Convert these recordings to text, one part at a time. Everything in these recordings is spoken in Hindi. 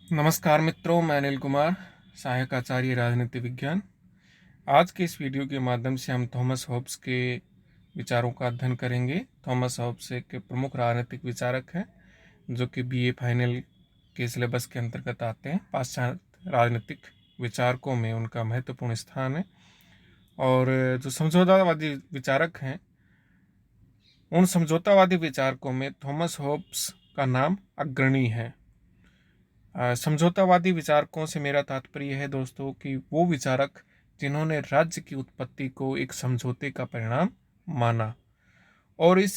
नमस्कार मित्रों, मैं अनिल कुमार, सहायक आचार्य राजनीति विज्ञान। आज के इस वीडियो के माध्यम से हम थॉमस हॉब्स के विचारों का अध्ययन करेंगे। थॉमस हॉब्स एक प्रमुख राजनीतिक विचारक हैं जो कि बीए फाइनल के सिलेबस के अंतर्गत आते हैं। पाश्चात्य राजनीतिक विचारकों में उनका महत्वपूर्ण स्थान है और जो समझौतावादी विचारक हैं, उन समझौतावादी विचारकों में थॉमस हॉब्स का नाम अग्रणी है। समझौतावादी विचारकों से मेरा तात्पर्य है दोस्तों कि वो विचारक जिन्होंने राज्य की उत्पत्ति को एक समझौते का परिणाम माना और इस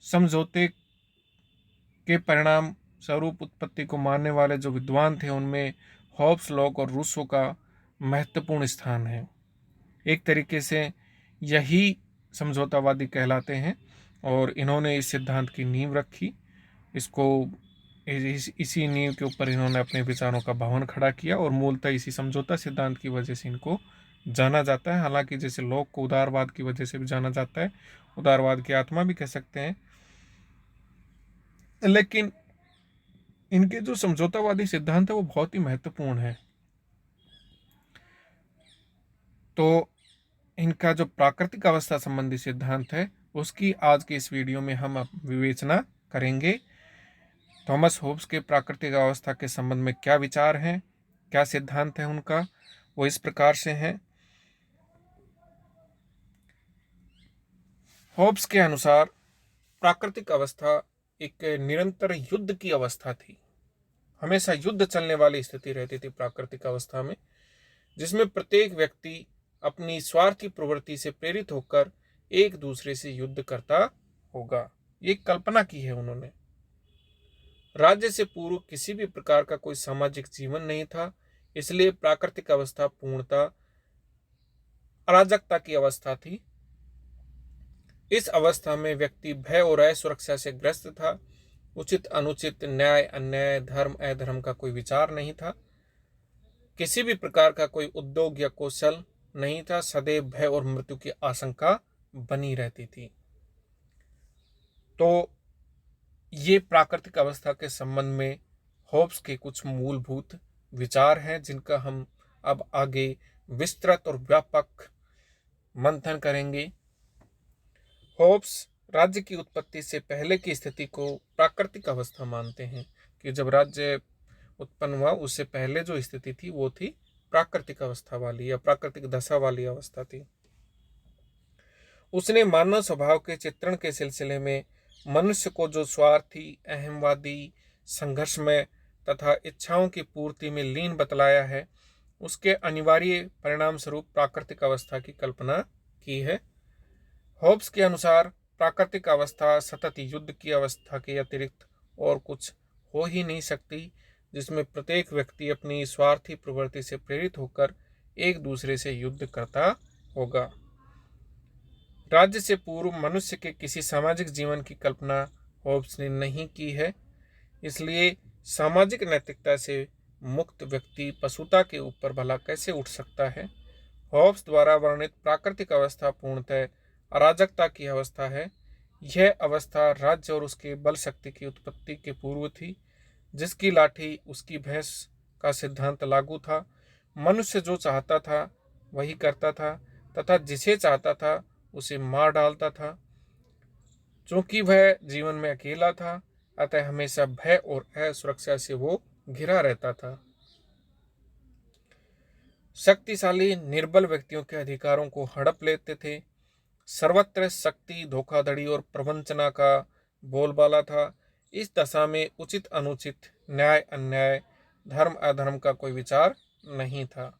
समझौते के परिणाम स्वरूप उत्पत्ति को मानने वाले जो विद्वान थे उनमें हॉब्स, लॉक और रूसो का महत्वपूर्ण स्थान है। एक तरीके से यही समझौतावादी कहलाते हैं और इन्होंने इस सिद्धांत की नींव रखी। इसको इसी नींव के ऊपर इन्होंने अपने विचारों का भवन खड़ा किया और मूलतः इसी समझौता सिद्धांत की वजह से इनको जाना जाता है। हालांकि जैसे लॉक को उदारवाद की वजह से भी जाना जाता है, उदारवाद की आत्मा भी कह सकते हैं, लेकिन इनके जो समझौतावादी सिद्धांत है वो बहुत ही महत्वपूर्ण है। तो इनका जो प्राकृतिक अवस्था संबंधी सिद्धांत है उसकी आज के इस वीडियो में हम विवेचना करेंगे। थॉमस होब्स के प्राकृतिक अवस्था के संबंध में क्या विचार हैं, क्या सिद्धांत है उनका, वो इस प्रकार से हैं। होब्स के अनुसार प्राकृतिक अवस्था एक निरंतर युद्ध की अवस्था थी। हमेशा युद्ध चलने वाली स्थिति रहती थी प्राकृतिक अवस्था में, जिसमें प्रत्येक व्यक्ति अपनी स्वार्थी प्रवृत्ति से प्रेरित होकर एक दूसरे से युद्ध करता होगा। ये कल्पना की है उन्होंने। राज्य से पूर्व किसी भी प्रकार का कोई सामाजिक जीवन नहीं था, इसलिए प्राकृतिक अवस्था पूर्णतः अराजकता की अवस्था थी। इस अवस्था में व्यक्ति भय और असुरक्षा से ग्रस्त था। उचित अनुचित, न्याय अन्याय, धर्म अधर्म का कोई विचार नहीं था। किसी भी प्रकार का कोई उद्योग या कौशल नहीं था। सदैव भय और मृत्यु की आशंका बनी रहती थी। तो ये प्राकृतिक अवस्था के संबंध में होब्स के कुछ मूलभूत विचार हैं जिनका हम अब आगे विस्तृत और व्यापक मंथन करेंगे। होब्स राज्य की उत्पत्ति से पहले की स्थिति को प्राकृतिक अवस्था मानते हैं कि जब राज्य उत्पन्न हुआ उससे पहले जो स्थिति थी वो थी प्राकृतिक अवस्था वाली या प्राकृतिक दशा वाली अवस्था थी। उसने मानव स्वभाव के चित्रण के सिलसिले में मनुष्य को जो स्वार्थी, अहमवादी, संघर्षमय तथा इच्छाओं की पूर्ति में लीन बतलाया है, उसके अनिवार्य परिणाम स्वरूप प्राकृतिक अवस्था की कल्पना की है। होब्स के अनुसार प्राकृतिक अवस्था सतत युद्ध की अवस्था के अतिरिक्त और कुछ हो ही नहीं सकती, जिसमें प्रत्येक व्यक्ति अपनी स्वार्थी प्रवृत्ति से प्रेरित होकर एक दूसरे से युद्ध करता होगा। राज्य से पूर्व मनुष्य के किसी सामाजिक जीवन की कल्पना होब्स ने नहीं की है, इसलिए सामाजिक नैतिकता से मुक्त व्यक्ति पशुता के ऊपर भला कैसे उठ सकता है। होब्स द्वारा वर्णित प्राकृतिक अवस्था पूर्णतः अराजकता की अवस्था है। यह अवस्था राज्य और उसके बल शक्ति की उत्पत्ति के पूर्व थी। जिसकी लाठी उसकी भैंस का सिद्धांत लागू था। मनुष्य जो चाहता था वही करता था तथा जिसे चाहता था उसे मार डालता था। चूंकि वह जीवन में अकेला था, अतः हमेशा भय और असुरक्षा से वो घिरा रहता था। शक्तिशाली निर्बल व्यक्तियों के अधिकारों को हड़प लेते थे। सर्वत्र शक्ति, धोखाधड़ी और प्रवंचना का बोलबाला था। इस दशा में उचित अनुचित, न्याय अन्याय, धर्म अधर्म का कोई विचार नहीं था।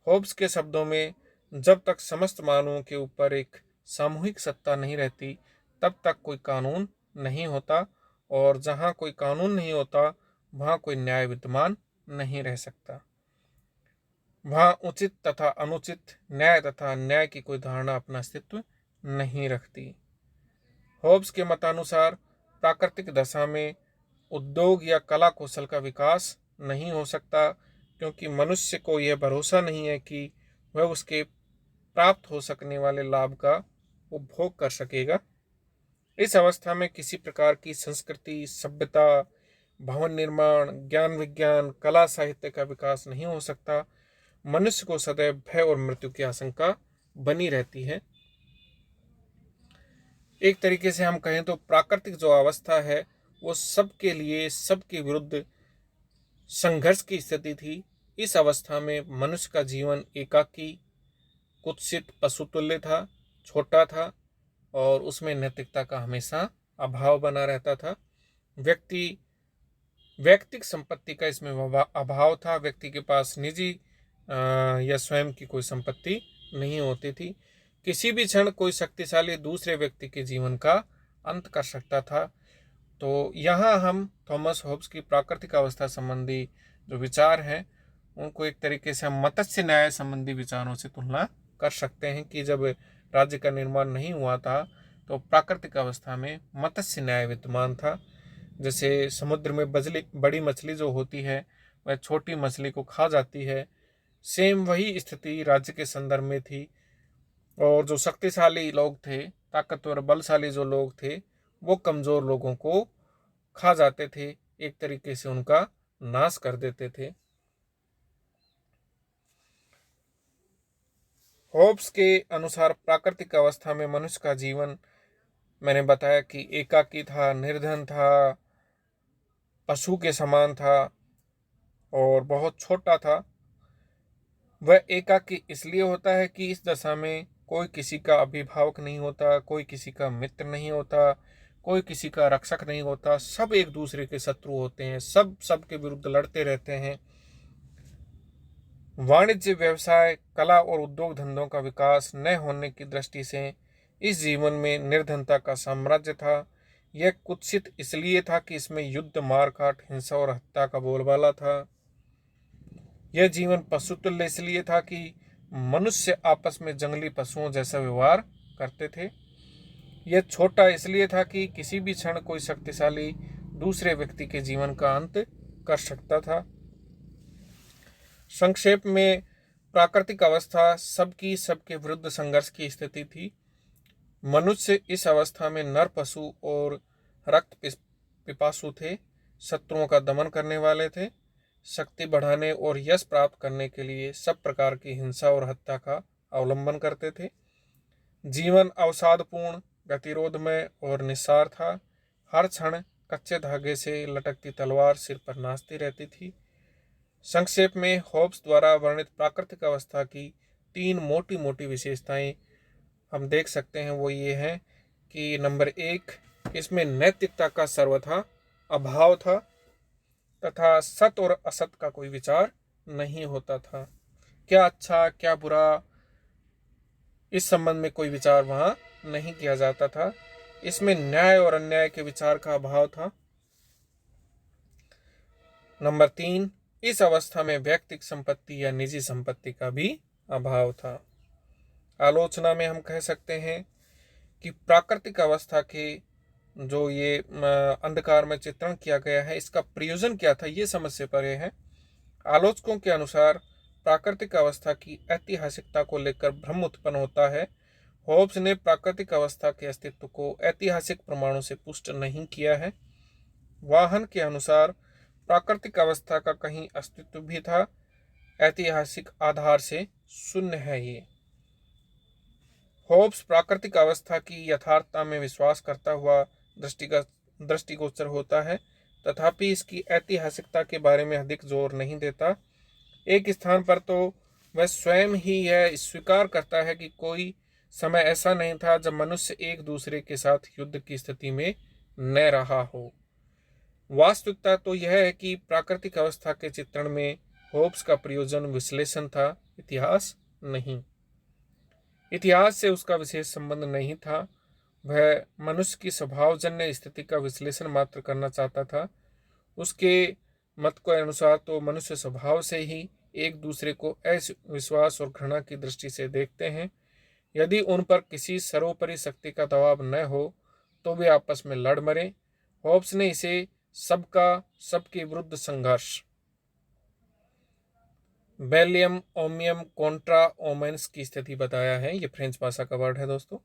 होब्स के शब्दों में जब तक समस्त मानवों के ऊपर एक सामूहिक सत्ता नहीं रहती तब तक कोई कानून नहीं होता, और जहाँ कोई कानून नहीं होता वहाँ कोई न्याय विद्यमान नहीं रह सकता। वहाँ उचित तथा अनुचित, न्याय तथा अन्याय की कोई धारणा अपना अस्तित्व नहीं रखती। होब्स के मतानुसार प्राकृतिक दशा में उद्योग या कला कौशल का विकास नहीं हो सकता, क्योंकि मनुष्य को यह भरोसा नहीं है कि वह उसके प्राप्त हो सकने वाले लाभ का उपभोग कर सकेगा। इस अवस्था में किसी प्रकार की संस्कृति, सभ्यता, भवन निर्माण, ज्ञान विज्ञान, कला साहित्य का विकास नहीं हो सकता। मनुष्य को सदैव भय और मृत्यु की आशंका बनी रहती है। एक तरीके से हम कहें तो प्राकृतिक जो अवस्था है वो सबके लिए, सबके विरुद्ध संघर्ष की स्थिति थी। इस अवस्था में मनुष्य का जीवन एकाकी, कुत्सित, पशुतुल्य था, छोटा था और उसमें नैतिकता का हमेशा अभाव बना रहता था। व्यक्तिक संपत्ति का इसमें अभाव था। व्यक्ति के पास निजी या स्वयं की कोई संपत्ति नहीं होती थी। किसी भी क्षण कोई शक्तिशाली दूसरे व्यक्ति के जीवन का अंत कर सकता था। तो यहाँ हम थॉमस होब्स की प्राकृतिक अवस्था संबंधी जो विचार हैं उनको एक तरीके से हम मत्स्य न्याय संबंधी विचारों से तुलना कर सकते हैं कि जब राज्य का निर्माण नहीं हुआ था तो प्राकृतिक अवस्था में मत्स्य न्याय विद्यमान था। जैसे समुद्र में बड़ी मछली जो होती है वह छोटी मछली को खा जाती है, सेम वही स्थिति राज्य के संदर्भ में थी। और जो शक्तिशाली लोग थे, ताकतवर बलशाली जो लोग थे, वो कमज़ोर लोगों को खा जाते थे, एक तरीके से उनका नाश कर देते थे। होब्स के अनुसार प्राकृतिक अवस्था में मनुष्य का जीवन, मैंने बताया कि एकाकी था, निर्धन था, पशु के समान था और बहुत छोटा था। वह एकाकी इसलिए होता है कि इस दशा में कोई किसी का अभिभावक नहीं होता, कोई किसी का मित्र नहीं होता, कोई किसी का रक्षक नहीं होता। सब एक दूसरे के शत्रु होते हैं, सब सबके विरुद्ध लड़ते रहते हैं। वाणिज्य, व्यवसाय, कला और उद्योग धंधों का विकास न होने की दृष्टि से इस जीवन में निर्धनता का साम्राज्य था। यह कुत्सित इसलिए था कि इसमें युद्ध, मारकाट, हिंसा और हत्या का बोलबाला था। यह जीवन पशुतुल्य इसलिए था कि मनुष्य आपस में जंगली पशुओं जैसा व्यवहार करते थे। यह छोटा इसलिए था कि किसी भी क्षण कोई शक्तिशाली दूसरे व्यक्ति के जीवन का अंत कर सकता था। संक्षेप में प्राकृतिक अवस्था सबके विरुद्ध संघर्ष की स्थिति थी। मनुष्य इस अवस्था में नर, पशु और रक्त पिपासु थे, शत्रुओं का दमन करने वाले थे, शक्ति बढ़ाने और यश प्राप्त करने के लिए सब प्रकार की हिंसा और हत्या का अवलंबन करते थे। जीवन अवसादपूर्ण, गतिरोधमय और निस्सार था। हर क्षण कच्चे धागे से लटकती तलवार सिर पर नाचती रहती थी। संक्षेप में होब्स द्वारा वर्णित प्राकृतिक अवस्था की 3 मोटी मोटी विशेषताएं हम देख सकते हैं। वो ये है कि नंबर 1, इसमें नैतिकता का सर्वथा अभाव था तथा सत और असत का कोई विचार नहीं होता था। क्या अच्छा क्या बुरा, इस संबंध में कोई विचार वहां नहीं किया जाता था। इसमें न्याय और अन्याय के विचार का अभाव था। नंबर 3, इस अवस्था में व्यक्तिगत संपत्ति या निजी संपत्ति का भी अभाव था। आलोचना में हम कह सकते हैं कि प्राकृतिक अवस्था के जो ये अंधकार में चित्रण किया गया है, इसका प्रयोजन क्या था, ये समझ से परे है। आलोचकों के अनुसार प्राकृतिक अवस्था की ऐतिहासिकता को लेकर भ्रम उत्पन्न होता है। होब्स ने प्राकृतिक अवस्था के अस्तित्व को ऐतिहासिक प्रमाणों से पुष्ट नहीं किया है। वाहन के अनुसार प्राकृतिक अवस्था का कहीं अस्तित्व भी था, ऐतिहासिक आधार से शून्य है ये। होब्स प्राकृतिक अवस्था की यथार्थता में विश्वास करता हुआ दृष्टिगोचर होता है, तथापि इसकी ऐतिहासिकता के बारे में अधिक जोर नहीं देता। एक स्थान पर तो वह स्वयं ही यह स्वीकार करता है कि कोई समय ऐसा नहीं था जब मनुष्य एक दूसरे के साथ युद्ध की स्थिति में न रहा हो। वास्तविकता तो यह है कि प्राकृतिक अवस्था के चित्रण में होब्स का प्रयोजन विश्लेषण था, इतिहास नहीं। इतिहास से उसका विशेष संबंध नहीं था। वह मनुष्य की स्वभावजन्य स्थिति का विश्लेषण मात्र करना चाहता था। उसके मत के अनुसार तो मनुष्य स्वभाव से ही एक दूसरे को अविश्वास और घृणा की दृष्टि से देखते हैं। यदि उन पर किसी सर्वोपरि शक्ति का दबाव न हो तो वे आपस में लड़ मरे। होब्स ने इसे सबके विरुद्ध संघर्ष, बेलियम ओमियम कॉन्ट्रा ओमेंस की स्थिति बताया है। ये फ्रेंच भाषा का वर्ड है दोस्तों।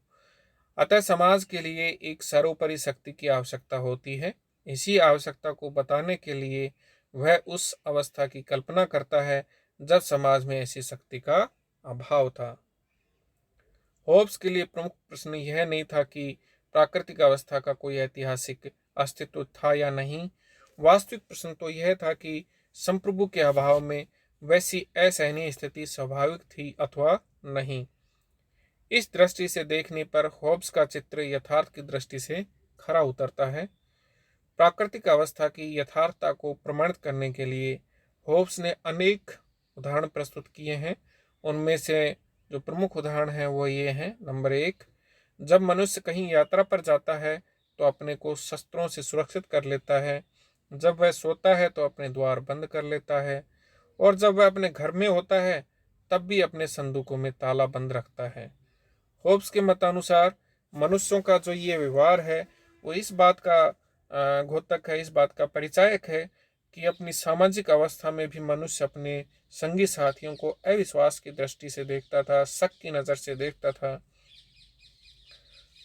अतः समाज के लिए एक सर्वोपरि शक्ति की आवश्यकता होती है। इसी आवश्यकता को बताने के लिए वह उस अवस्था की कल्पना करता है जब समाज में ऐसी शक्ति का अभाव था। होब्स के लिए प्रमुख प्रश्न यह नहीं था कि प्राकृतिक अवस्था का कोई ऐतिहासिक अस्तित्व था या नहीं, वास्तविक प्रश्न तो यह था कि संप्रभु के अभाव में वैसी असहनीय स्थिति स्वाभाविक थी अथवा नहीं। इस दृष्टि से देखने पर होब्स का चित्र यथार्थ की दृष्टि से खरा उतरता है। प्राकृतिक अवस्था की यथार्थता को प्रमाणित करने के लिए होब्स ने अनेक उदाहरण प्रस्तुत किए हैं। उनमें से जो प्रमुख उदाहरण हैं वो ये हैं। नंबर 1, जब मनुष्य कहीं यात्रा पर जाता है तो अपने को शस्त्रों से सुरक्षित कर लेता है, जब वह सोता है तो अपने द्वार बंद कर लेता है, और जब वह अपने घर में होता है तब भी अपने संदूकों में ताला बंद रखता है। होब्स के मतानुसार मनुष्यों का जो ये व्यवहार है वो इस बात का घोतक है, इस बात का परिचायक है कि अपनी सामाजिक अवस्था में भी मनुष्य अपने संगी साथियों को अविश्वास की दृष्टि से देखता था, शक की नज़र से देखता था।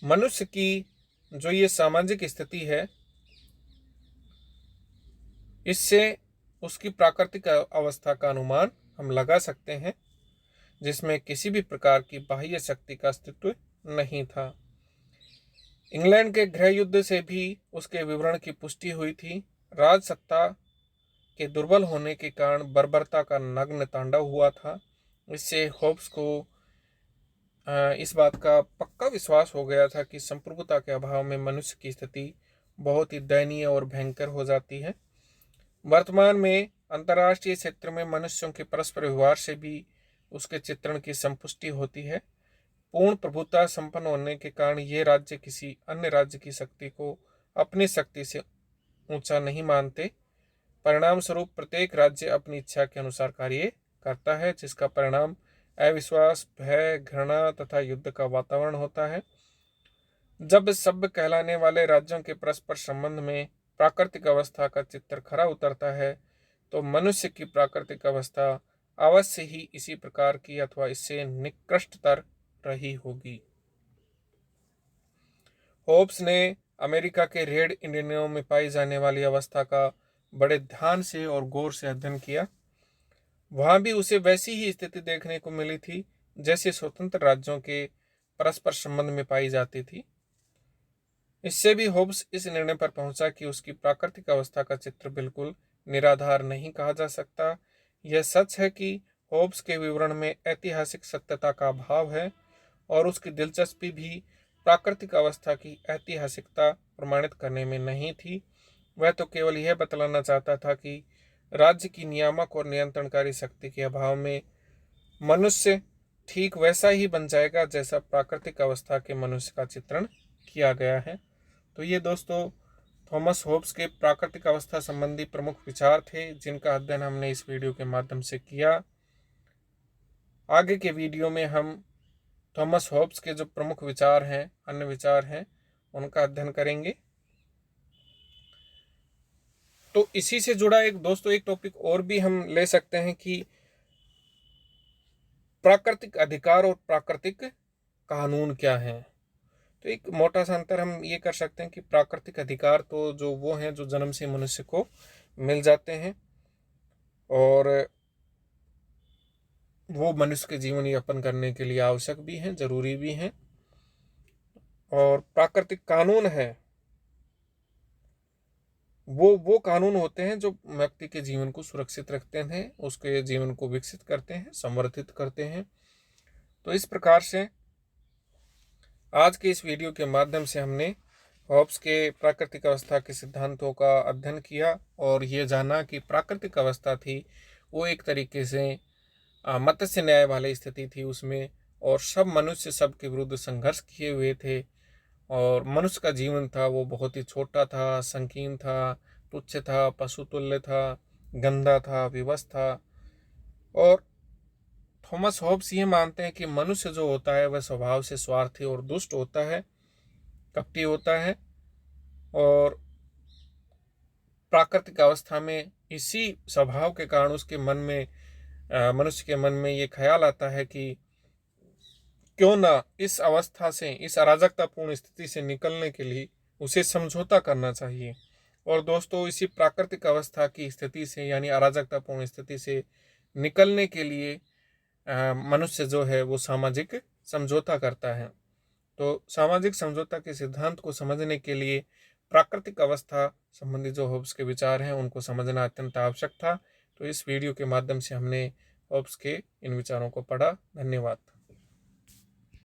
मनुष्य की जो ये सामाजिक स्थिति है, इससे उसकी प्राकृतिक अवस्था का अनुमान हम लगा सकते हैं, जिसमें किसी भी प्रकार की बाह्य शक्ति का अस्तित्व नहीं था। इंग्लैंड के गृह युद्ध से भी उसके विवरण की पुष्टि हुई थी। राजसत्ता के दुर्बल होने के कारण बर्बरता का नग्न तांडव हुआ था। इससे होब्स को इस बात का पक्का विश्वास हो गया था कि संप्रभुता के अभाव में मनुष्य की स्थिति बहुत ही दयनीय और भयंकर हो जाती है। वर्तमान में अंतर्राष्ट्रीय क्षेत्र में मनुष्यों के परस्पर व्यवहार से भी उसके चित्रण की संपुष्टि होती है। पूर्ण प्रभुता संपन्न होने के कारण ये राज्य किसी अन्य राज्य की शक्ति को अपनी शक्ति से ऊंचा नहीं मानते। परिणाम स्वरूप प्रत्येक राज्य अपनी इच्छा के अनुसार कार्य करता है, जिसका परिणाम अविश्वास, भय, घृणा तथा युद्ध का वातावरण होता है। जब सभ्य कहलाने वाले राज्यों के परस्पर संबंध में प्राकृतिक अवस्था का चित्र खरा उतरता है तो मनुष्य की प्राकृतिक अवस्था अवश्य ही इसी प्रकार की अथवा इससे निकृष्टतर रही होगी। होब्स ने अमेरिका के रेड इंडियनों में पाई जाने वाली अवस्था का बड़े ध्यान से और गौर से अध्ययन किया। वहां भी उसे वैसी ही स्थिति देखने को मिली थी जैसे स्वतंत्र राज्यों के परस्पर संबंध में पाई जाती थी। इससे भी होब्स इस निर्णय पर पहुंचा कि उसकी प्राकृतिक अवस्था का चित्र बिल्कुल निराधार नहीं कहा जा सकता। यह सच है कि होब्स के विवरण में ऐतिहासिक सत्यता का अभाव है और उसकी दिलचस्पी भी प्राकृतिक अवस्था की ऐतिहासिकता प्रमाणित करने में नहीं थी। वह तो केवल यह बतलाना चाहता था कि राज्य की नियामक और नियंत्रणकारी शक्ति के अभाव में मनुष्य ठीक वैसा ही बन जाएगा जैसा प्राकृतिक अवस्था के मनुष्य का चित्रण किया गया है। तो ये दोस्तों थॉमस होब्स के प्राकृतिक अवस्था संबंधी प्रमुख विचार थे, जिनका अध्ययन हमने इस वीडियो के माध्यम से किया। आगे के वीडियो में हम थॉमस होब्स के जो प्रमुख विचार हैं, अन्य विचार हैं, उनका अध्ययन करेंगे। तो इसी से जुड़ा एक टॉपिक और भी हम ले सकते हैं कि प्राकृतिक अधिकार और प्राकृतिक कानून क्या है। तो एक मोटा सा अंतर हम ये कर सकते हैं कि प्राकृतिक अधिकार तो जो वो हैं जो जन्म से मनुष्य को मिल जाते हैं और वो मनुष्य के जीवन यापन करने के लिए आवश्यक भी हैं, जरूरी भी हैं। और प्राकृतिक कानून है वो कानून होते हैं जो व्यक्ति के जीवन को सुरक्षित रखते हैं, उसके जीवन को विकसित करते हैं, संवर्धित करते हैं। तो इस प्रकार से आज के इस वीडियो के माध्यम से हमने होब्स के प्राकृतिक अवस्था के सिद्धांतों का अध्ययन किया और ये जाना कि प्राकृतिक अवस्था थी वो एक तरीके से मत्स्य न्याय वाली स्थिति थी उसमें, और सब मनुष्य सबके विरुद्ध संघर्ष किए हुए थे और मनुष्य का जीवन था वो बहुत ही छोटा था, संकीर्ण था, तुच्छ था, पशुतुल्य था, गंदा था, विवश था। और थॉमस होब्स ये मानते हैं कि मनुष्य जो होता है वह स्वभाव से स्वार्थी और दुष्ट होता है, कपटी होता है, और प्राकृतिक अवस्था में इसी स्वभाव के कारण उसके मन में मनुष्य के मन में ये ख्याल आता है कि क्यों ना इस अवस्था से, इस अराजकतापूर्ण स्थिति से निकलने के लिए उसे समझौता करना चाहिए और दोस्तों इसी प्राकृतिक अवस्था की स्थिति से यानी अराजकतापूर्ण स्थिति से निकलने के लिए मनुष्य जो है वो सामाजिक समझौता करता है। तो सामाजिक समझौता के सिद्धांत को समझने के लिए प्राकृतिक अवस्था संबंधी जो होब्स के विचार हैं उनको समझना अत्यंत आवश्यक था। तो इस वीडियो के माध्यम से हमने होब्स के इन विचारों को पढ़ा। धन्यवाद।